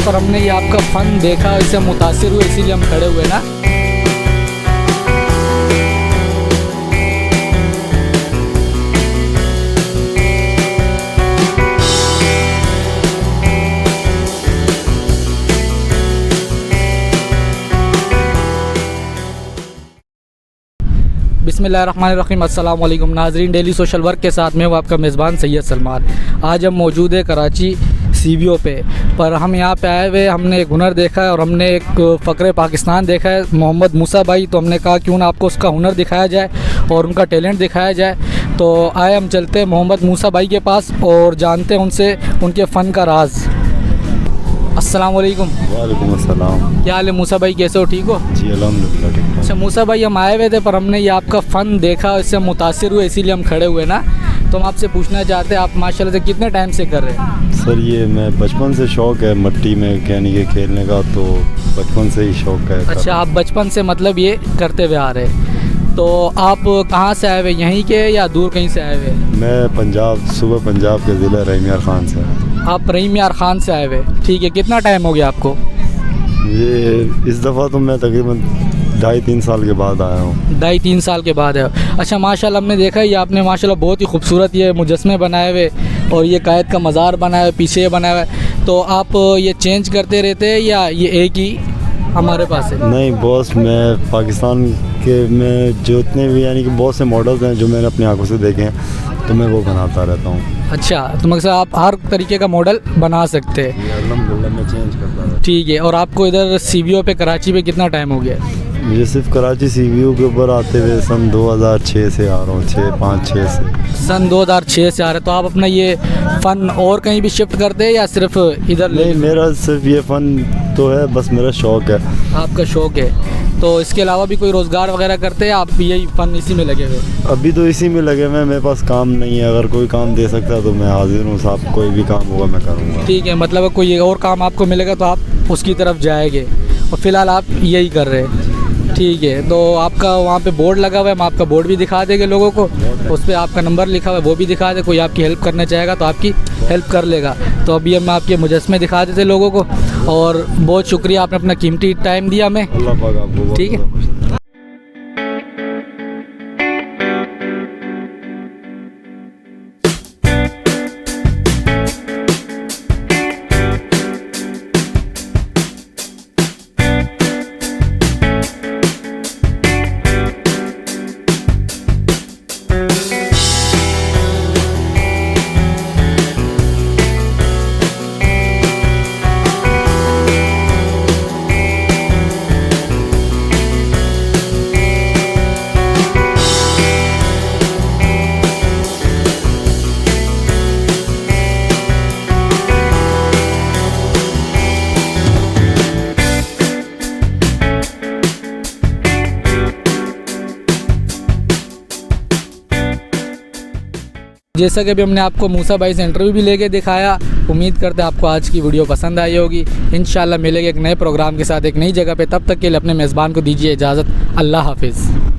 पर हमने ये आपका फ़न देखा, इससे मुतासिर हुए, इसीलिए हम खड़े हुए ना। बिस्मिल्लाहिर्रहमानिर्रहीम। अस्सलाम वालेकुम नाज़रीन, डेली सोशल वर्क के साथ में वो आपका मेज़बान सैयद सलमान। आज हम मौजूद है कराची CBO पे, पर हम यहाँ पे आए हुए, हमने एक हुनर देखा है और हमने एक फ़क्र पाकिस्तान देखा है, मोहम्मद मूसा भाई। तो हमने कहा क्यों ना आपको उसका हुनर दिखाया जाए और उनका टैलेंट दिखाया जाए। तो आए हम चलते हैं मोहम्मद मूसा भाई के पास और जानते हैं उनसे उनके फ़न का राज। अस्सलाम वालेकुम। वालेकुम अस्सलाम। क्या हाल है मूसा भाई, कैसे हो, ठीक हो? जी अल्हम्दुलिल्लाह ठीक ठाक। अच्छा मूसा भाई, हम आए हुए थे पर हमने ये आपका फ़न देखा, इससे मुतासिर हुए, इसीलिए हम खड़े हुए ना। तो हम आपसे पूछना चाहते हैं, आप माशाल्लाह से कितने टाइम से कर रहे हैं? सर ये मैं बचपन से शौक़ है मट्टी में यानी कि खेलने का, तो बचपन से ही शौक़ है। अच्छा, आप बचपन से मतलब ये करते हुए आ रहे हैं। तो आप कहाँ से आए हुए, यहीं के या दूर कहीं से आए हुए? मैं पंजाब, सूबा पंजाब के ज़िला रहीम यार ख़ान से। आप रहीम यार ख़ान से आए हुए, ठीक है। कितना टाइम हो गया आपको? ये इस दफ़ा तो मैं तकरीबन 2.5-3 साल के बाद आया हूँ। 2.5-3 साल के बाद है। अच्छा माशाल्लाह, हमने देखा ये आपने माशाल्लाह बहुत ही खूबसूरत ये मुजस्मे बनाए हुए और ये कायद का मज़ार बनाया हुआ, पीछे बनाया हुआ है। तो आप ये चेंज करते रहते हैं या ये एक ही हमारे पास है? नहीं बॉस, मैं पाकिस्तान के में जितने भी यानी कि बहुत से मॉडल्स हैं जो मैंने अपनी आंखों से देखे हैं, तो मैं वो बनाता रहता हूँ। अच्छा, तो मतलब आप हर तरीके का मॉडल बना सकते हैं? अल्हम्दुलिल्लाह मैं चेंज करता रहता हूँ। ठीक है। और आपको इधर CBO पे कराची पे कितना टाइम हो गया? मुझे सिर्फ कराची CBO के ऊपर आते हुए सन 2006 से आ रहा हूँ, 5-6 से। सन 2006 से आ रहे। तो आप अपना ये फ़न और कहीं भी शिफ्ट करते हैं या सिर्फ इधर? नहीं, मेरा सिर्फ ये फ़न तो है, बस मेरा शौक़ है। आपका शौक़ है, तो इसके अलावा भी कोई रोज़गार वगैरह करते हैं? आप यही फ़न इसी में लगे हुए? अभी तो इसी में लगे हुए, मेरे पास काम नहीं है। अगर कोई काम दे सकता है तो मैं हाजिर हूँ साहब, कोई भी काम होगा मैं करूँगा। ठीक है, मतलब कोई और काम आपको मिलेगा तो आप उसकी तरफ जाएंगे और फ़िलहाल आप यही कर रहे हैं। ठीक है, तो आपका वहाँ पे बोर्ड लगा हुआ है, हम आपका बोर्ड भी दिखा देंगे लोगों को, उस पर आपका नंबर लिखा हुआ है वो भी दिखा दे। कोई आपकी हेल्प करना चाहेगा तो आपकी हेल्प कर लेगा। तो अभी हम आपके मुजस्मे दिखा देते लोगों को, और बहुत शुक्रिया, आपने अपना कीमती टाइम दिया हमें। अल्लाह पाक आपको ठीक है। जैसा कि अभी हमने आपको मूसा भाई से इंटरव्यू भी लेके दिखाया, उम्मीद करते हैं आपको आज की वीडियो पसंद आई होगी। इंशाल्लाह मिलेंगे एक नए प्रोग्राम के साथ एक नई जगह पे, तब तक के लिए अपने मेज़बान को दीजिए इजाज़त। अल्लाह हाफिज़।